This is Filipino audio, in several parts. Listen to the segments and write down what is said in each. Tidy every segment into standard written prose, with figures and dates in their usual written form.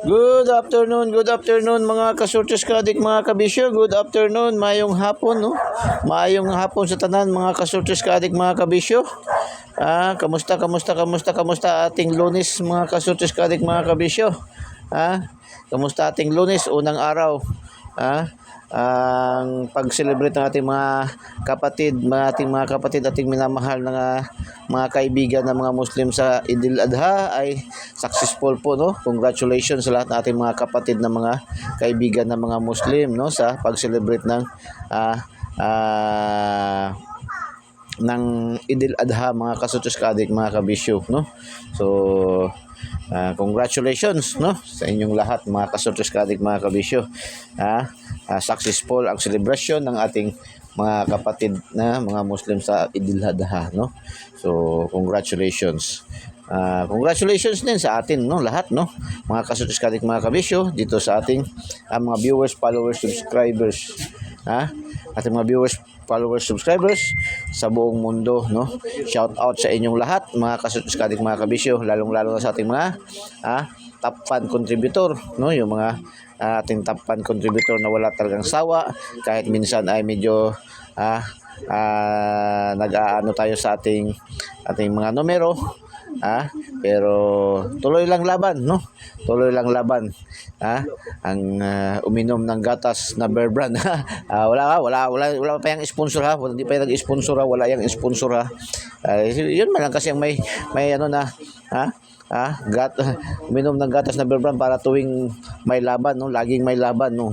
Good afternoon mga kasurtis kadik mga kabisyo. Good afternoon, mayong hapon no. Mayong hapon sa tanan mga kasurtis kadik mga kabisyo. Kamusta ating Lunes mga kasurtis kadik mga kabisyo? Kamusta ating Lunes, unang araw? Ang pag-celebrate ng ating mga kapatid, ating minamahal na mga kaibigan ng mga Muslim sa Idil Adha ay successful po, no? Congratulations sa lahat ng ating mga kapatid na mga kaibigan ng mga Muslim, no, sa pag-celebrate ng Idil Adha mga kasutos kadik mga kabisyo, no? So congratulations, no, sa inyong lahat mga kasutos kadik mga kabisyo. Successful ang celebration ng ating mga kapatid na mga Muslim sa Idil Adha, no? So congratulations. Congratulations din sa atin, no, lahat, no, mga kasutos kadik mga kabisyo dito sa ating mga viewers, followers, subscribers, ating mga viewers, followers, subscribers sa buong mundo, no. Shout out sa inyong lahat mga kasutos kadik mga kabisyo, lalong-lalo na sa ating mga top fan contributor, no, yung mga ating top fan contributor na wala talagang sawa kahit minsan ay medyo nag-aano tayo sa ating mga numero, pero tuloy lang laban, no, tuloy lang laban. Ang uminom ng gatas na Bear Brand. wala pa yung sponsor, hindi pa yung nag-sponsor, wala yung sponsor, yun man lang kasi ang may ano na uminom ng gatas na Bear Brand para tuwing may laban, no, laging may laban, no.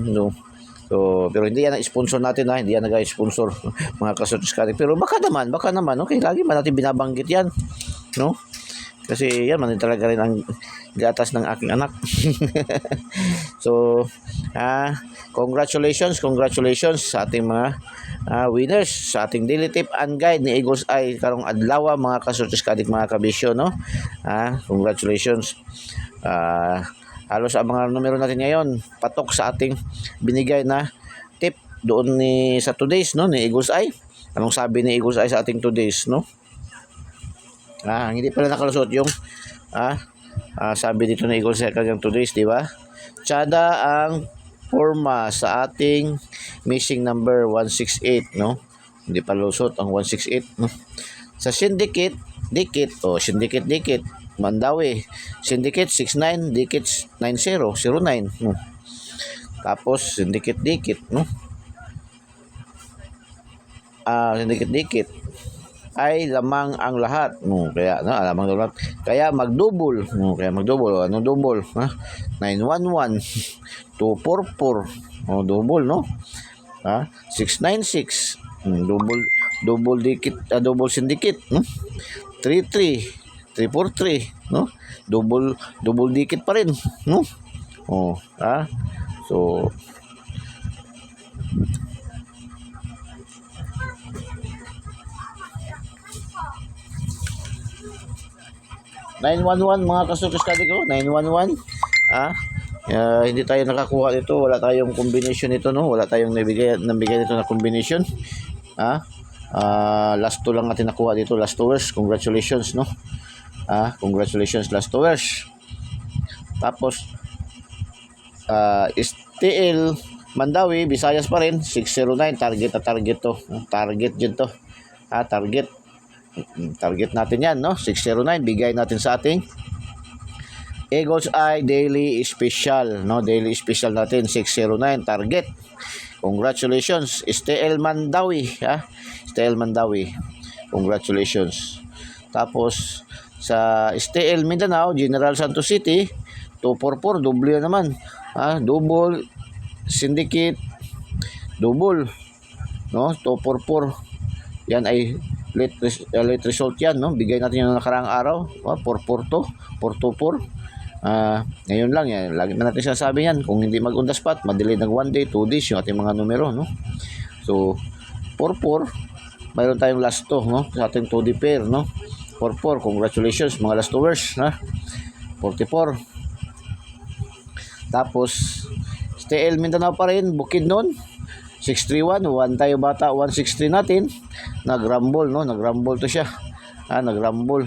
So, pero hindi yan ang sponsor natin, hindi yan nag-sponsor mga kasutos kadik. Pero baka naman, okay, lagi man natin binabanggit yan, no? Kasi yan man talaga rin ang gatas ng aking anak. So, congratulations sa ating mga winners sa ating daily tip and guide ni Eagles Eye karong adlaw mga kasutos kadik mga kabisyo, no. Congratulations. Halos ang mga numero natin ngayon patok sa ating binigay na tip doon sa today's, no, ni Eagles Eye. Anong sabi ni Eagles Eye sa ating today's, no? Hindi pala nakalusot yung sabi dito ni Eagles Eye kanyang today's, di ba? Tsada ang forma sa ating missing number 168, no? Hindi pa lusot ang 168, no? Sa syndicate Mandawi, syndicate 69, dikit 9009, no? Tapos syndicate dikit, no? Syndicate dikit ay lamang ang lahat, no, kaya lamang ang lahat, kaya magdouble, no, ano double, 911 244, double, no, 696, double dikit, double syndicate, no, 33 343, no, double dikit pa rin, no. So 911 mga kasutos kadik ko, 911. Hindi tayo nakakuha dito, wala tayong combination nito, no, wala tayong nabigay nito na combination. Last 2 lang natin nakuha dito, last 2 hours. Congratulations, no. Congratulations last 2 hours. Tapos STL Mandawi, Visayas pa rin, 609, target to. Target din to. Target natin yan, no? 609, bigay natin sa ating Eagles Eye Daily Special, no? Daily Special natin, 609, target. Congratulations, STL Mandawi, STL Mandawi. Congratulations. Tapos, sa STL Mindanao, General Santos City, 244, double naman. Double, syndicate, double, no? 244. Yan ay late result yan, no? Bigay natin yung nakaraang araw, 424. Ngayon lang yan, lagi na natin sinasabi yan, kung hindi mag on the spot, madelay ng 1 day, 2 days yung ating mga numero, no? So 44, mayroon tayong last 2, no, sa ating 2D pair, no. 44, congratulations mga last 2 hours, 44. Tapos STL Mindanao pa rin, Bukidnon 631, 1 tayo bata, 163 natin, nagrumble, no, nagrumble to siya, nagrumble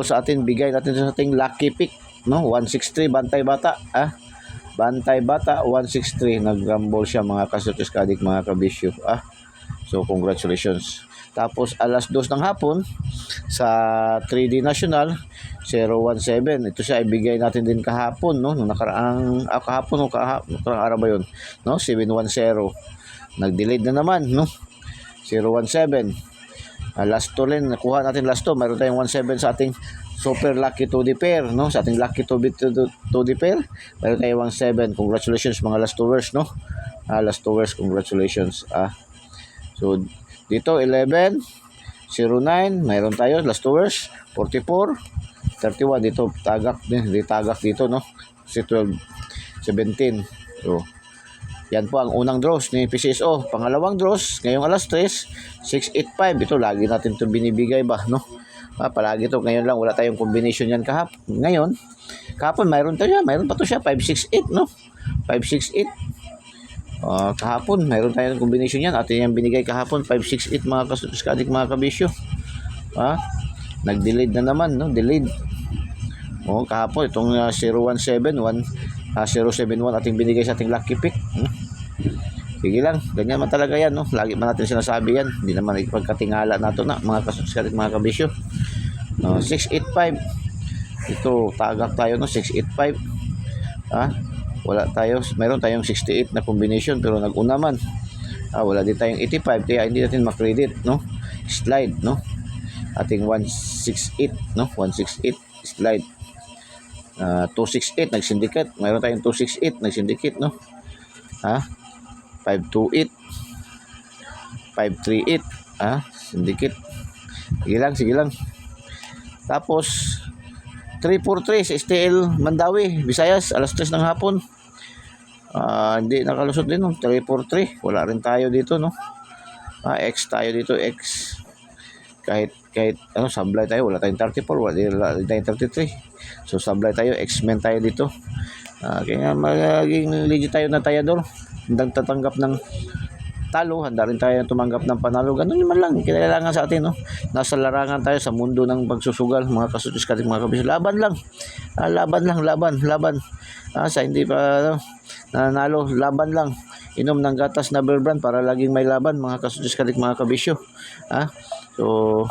sa atin, bigay natin sa ating lucky pick, no? 163, Bantay Bata, Bantay Bata, 163. Nag-rumble siya mga kasutis kadik, mga kabisyo, So, congratulations. Tapos, alas 2 ng hapon, sa 3D National, 017. Ito siya, ibigay natin din kahapon, no? Nung nakaraang, kahapon, nakaraang araw ba yun? No? 710. Nag-delayed na naman, no? 017. Last 2 rin, nakuha natin last 2. Mayroon tayong 17 sa ating Super Lucky 2D pair, no? Sa ating Lucky 2D pair, mayroon tayong 17. Congratulations mga last 2ers, no? Last 2ers, congratulations. So, dito 11, 09, mayroon tayo last 2ers, 44, 31. Dito tagak dito, no? Si 12, 17. So, yan po ang unang draws ni PCSO. Pangalawang draws, ngayong alas 3, 685. Ito, lagi natin ito binibigay ba, no? Palagi ito. Ngayon lang, wala tayong combination yan ngayon. Kahapon, mayroon pa to siya, 568, no? 568. Kahapon, mayroon tayong combination yan. Atin yung binigay kahapon, 568, mga kasuskadik, mga kabisyo. Nag-delayed na naman, no? Delayed. Kahapon, itong 0171, 071 ating binigay sa ating lucky pick. Sige lang, ganyan man talaga yan, no? Lagi man natin sinasabi yan. Hindi naman ipagkatingala nato na, mga kasuskadik, mga kabisyo. 685. Ito, tagak tayo, no? 685. Wala tayo, meron tayong 68 na combination pero nag-una man. Wala din tayong 85 kaya hindi natin makredit, no? Slide, no? Ating 168, no? 168 slide. 268 nag-syndicate. Meron tayong 268 nag-syndicate, no? 528, 538, syndicate. Sige lang. Tapos 343 sa STL Mandawi, Visayas, alas 3 ng hapon. Hindi nakalusot din, no? 343. Wala rin tayo dito, no? X tayo dito, X. Kahit sablay tayo, wala tayong 34, wala tayong 33. So sablay tayo, X-Men tayo dito. Kaya magiging legit tayo na tayador. Handang tatanggap ng talo, handa rin tayo tumanggap ng panalo. Ganun naman lang, kailangan sa atin, no? Nasa larangan tayo sa mundo ng pagsusugal, mga kasutis kating, mga kabisyo. Laban lang. Laban. Sa hindi pa nanalo, laban lang. Inom ng gatas na Bear Brand para laging may laban, mga kasutis kating, mga kabisyo. So,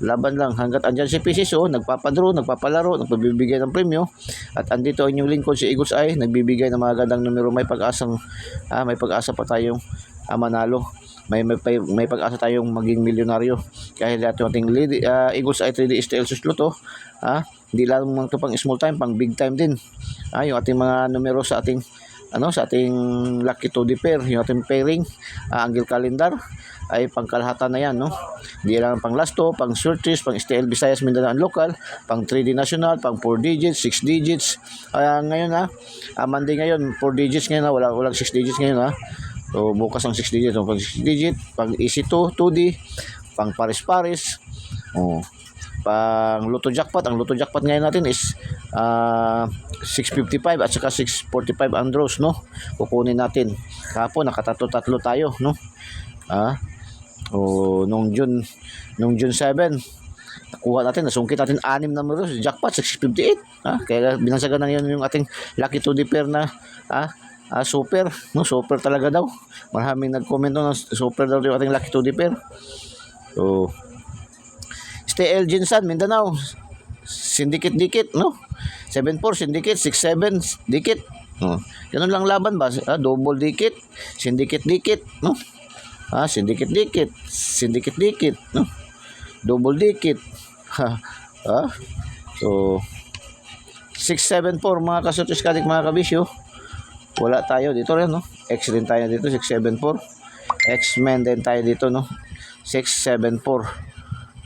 laban lang hanggat andyan si PCSO, nagpapadro, nagpapalaro, nagpabibigay ng premyo, at andito ang inyong lingkod si Eagles Eye, nagbibigay ng mga gandang numero. May pag-asa pa tayong manalo, may pag-asa tayong maging milyonaryo kahit yung ating Eagles Eye 3D STL Susluto. Hindi lang ito pang small time, pang big time din. Yung ating mga numero sa ating sa ating Lucky 2D pair, yung ating pairing, angle calendar ay pangkalahatan na yan, no? Hindi lang pang last 2, pang surtees, pang STL Visayas, Mindanao local, pang 3D national, pang 4 digits, 6 digits. Ngayon Monday ngayon, 4 digits ngayon, walang 6 digits ngayon, So bukas ang 6 digits, pang 6 digit, pang EC2, 2D, pang Paris. Pang Lotto Jackpot, ang Lotto Jackpot ngayon natin is 655 at saka 645 ang draws, no? Kukunin natin. Kahapon nakatatlo tayo, no? Nung June 7, nakuha natin, nasungkit natin 6 na numero, jackpot 658. Kaya binansagan na yun yung ating Lucky 2D pair na super, no? Super talaga daw. Maraming nag-comment na super daw yung ating Lucky 2D pair. So STL Jinsan Mindanao, syndicate, no? 74 syndicate, 67 dikit. Ganun lang laban ba? Double dikit, syndicate dikit, no? Syndicate dikit, no? Double dikit. So 674 mga kasutis kadik, mga kabisyo. Wala tayo dito rin, no? X din tayo dito, 674. X-Men din tayo dito, no? 674.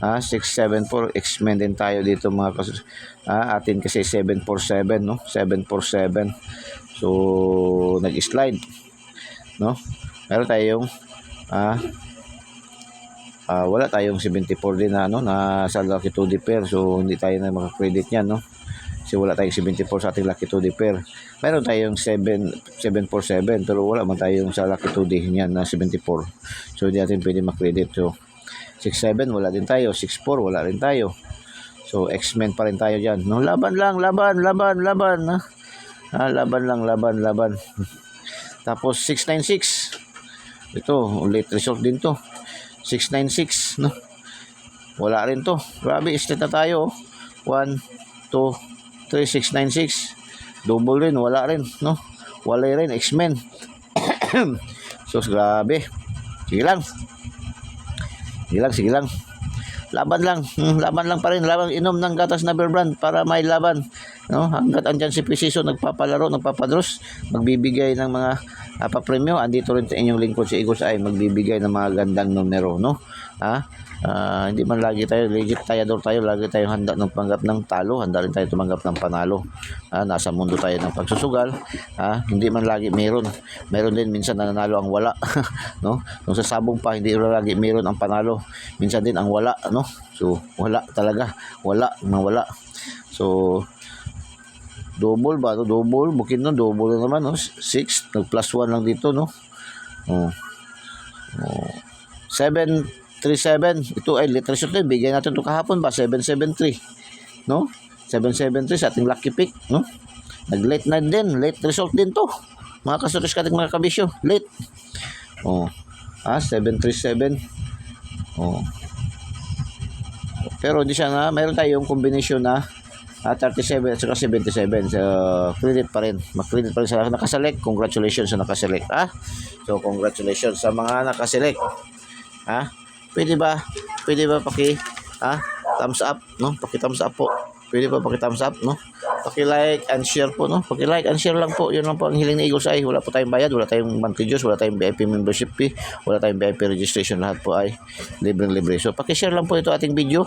674, X-Men din tayo dito, mga kasus. Atin kasi 747, no? 747. So nag-slide, no? Meron tayong wala tayong 74 din na sa Lucky 2D pair. So hindi tayo na maka-credit niyan, no? Kasi wala tayong 74 sa ating Lucky 2D pair. Meron tayong 747 pero wala man tayong sa Lucky 2D niyan na 74. So hindi natin pwede makredit. So 67 wala din tayo, 64 wala rin tayo. So, X-Men pa rin tayo dyan. No, laban lang, laban. Ha? Laban lang, laban. Tapos, 696. Ito, late result din to. 696, no? Wala rin to. Grabe, estate na tayo. 1, 2, 3, 696. Double rin, wala rin, no? Wala rin, X-Men. So, grabe. Sige lang. Laban lang pa rin. Laban, inom ng gatas na Bear Brand para may laban. No? Hanggat andyan si Preciso, nagpapalaro, nagpapadros, magbibigay ng mga papremyo. Andito rin sa inyong lingkod si Eagles ay magbibigay ng mga gandang numero, no? Hindi man lagi tayo legit tayador tayo, lagi tayong handa ng panggap ng talo, handa rin tayo tumanggap ng panalo. Nasa mundo tayo ng pagsusugal. Hindi man lagi meron din minsan nananalo ang wala. No? Kung sa sabong pa hindi rin lagi meron ang panalo, minsan din ang wala, no? So wala talaga, wala. So double ba? Double, bukin no, double na naman, no? 6, nag plus 1 lang dito, no? 737, ito ay late result din. Bigyan natin ito kahapon ba? 773, no? 773 sa ating lucky pick, no? Nag-late na din, late result din to. Mga kasutos kating mga kabisyo, late. 737. Pero hindi siya na, mayroon tayong combination na 37 at saka 77. So, credit pa rin. Mag-credit pa rin sa nakaselect. Congratulations sa nakaselect. So, congratulations sa mga nakaselect. Pwede ba thumbs up, no? Paki-thumbs up po. Pwede ba paki-thumbs up, no? Paki-like and share po, no? Paki-like and share lang po. Yun lang po ang hiling ni Eagles ay wala po tayong bayad, wala tayong monthly dues, wala tayong VIP membership fee, wala tayong VIP registration. Lahat po ay libre. So, paki-share lang po ito ating video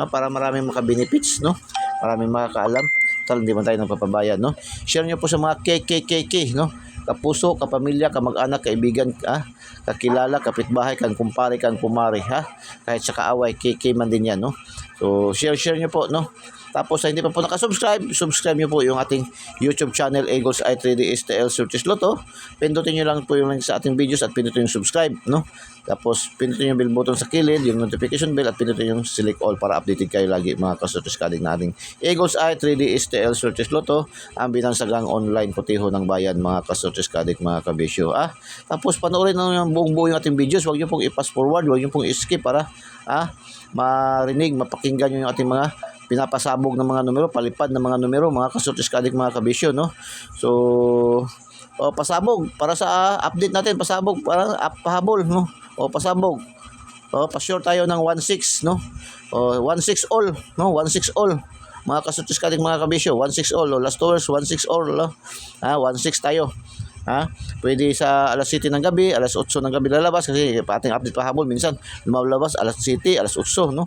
para maraming maka-benefits, no? Maraming makakaalam. Tal, hindi man tayo nagpapabayad, no? Share nyo po sa mga KKKK, no? Kapuso, kapamilya, kamag-anak, kaibigan, kakilala, kapitbahay, kang kumpare, kang kumare, kahit sa kaaway, KK man din yan, no? So, share nyo po, no? Tapos, hindi pa po nakasubscribe, subscribe nyo po yung ating YouTube channel, Eagles Eye 3D STL Surtis Lotto. Pindutin nyo lang po yung link sa ating videos at pindutin yung subscribe, no? Tapos, pindutin yung bell button sa kilid, yung notification bell, at pindutin yung select all para updated kayo lagi, mga kasurtis kadig nating Eagles Eye 3D STL Surtis Lotto, ang binansagang online kotiho ng bayan, mga kasurtis kadig, mga kabisyo. Tapos, panoorin na yung buong-buo yung ating videos. Huwag nyo pong i-pass forward, huwag nyo pong i-skip para marinig, mapakinggan nyo yung ating mga pinapasabog ng mga numero, palipad ng mga numero, mga kasurtis kadig, mga kabisyo, no? So, pasabog para sa update natin, pasabog para pahabol, no? Pasabog. Pa-sure tayo ng 1-6, no? 1-6 all, no? 1-6 all. Mga kasurtis kadig, mga kabisyo, 1-6 all. Last hours, 1-6 all, no? 1-6 tayo. Pwede sa alas 7 ng gabi, alas 8 ng gabi lalabas kasi ating update pahabol minsan lumalabas alas 7, alas 8, no?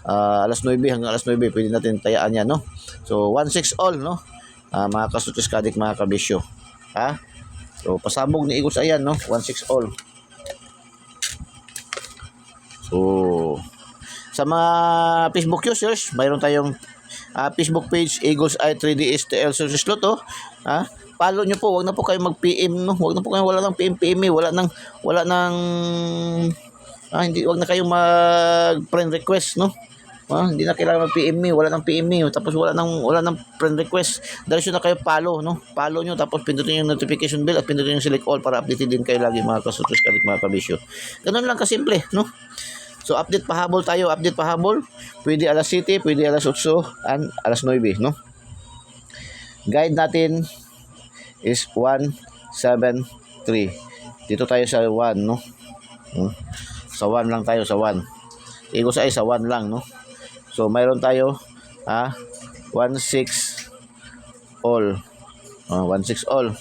Alas 9 hanggang alas 9 pwede natin tayaan yan, no? So 1-6 all, no? Mga kasutis kadik, mga kabisyo. So pasabog ni Eagles ayan, no? 1-6 all. So sa mga Facebook users, mayroon tayong Facebook page Eagles Eye 3D STL Surtis Lotto. Follow nyo po, wag na po kayo mag-PM, no? Wag na po kayo, wala nang PM, wala nang wag na kayo mag-friend request, no? Hindi na kailangan mag-PM me, wala nang PM me, tapos wala nang friend request. Diretso na kayo follow, no? Follow nyo, tapos pindutin yung notification bell at pindutin yung select all para updated din kayo lagi, mga kasutos kalit, mga kabisyo. Ganun lang kasimple, no? So update pahabol tayo, pwede alas 7, pwede alas 8 and alas 9, no? Guide natin is 173. Dito tayo sa 1, no? Sa 1 lang tayo, sa 1. Eagles ay sa 1 lang, no? So mayroon tayo 1-6 all. 1-6 all.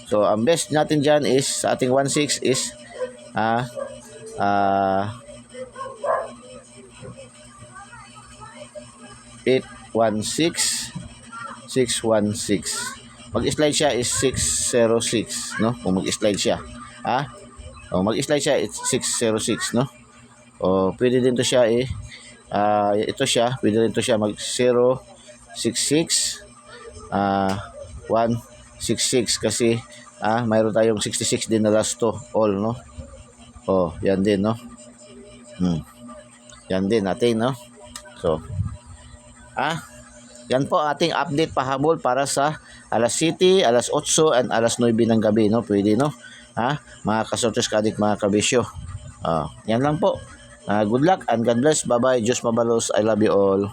So ang best natin diyan is sa ating 1-6 is 8-1-6 6-1-6. Mag-slide siya is 6-0-6, no? Kung mag-slide siya. Mag-slide siya is 6-0-6, no? Pwede din to siya ito siya, pwede rin to siya mag 0-6-6 1-6-6 kasi mayroon tayong 66 din na last to all, no? Yan din, no? Yan din natin, no? So Ha? Yan po ating update pahabol para sa alas 7, alas 8, and alas 9 ng gabi, no? Pwede, no? Ha? Mga kasortes kadik, mga kabisyo. Yan lang po. Good luck and God bless. Bye-bye. Diyos mabalos. I love you all.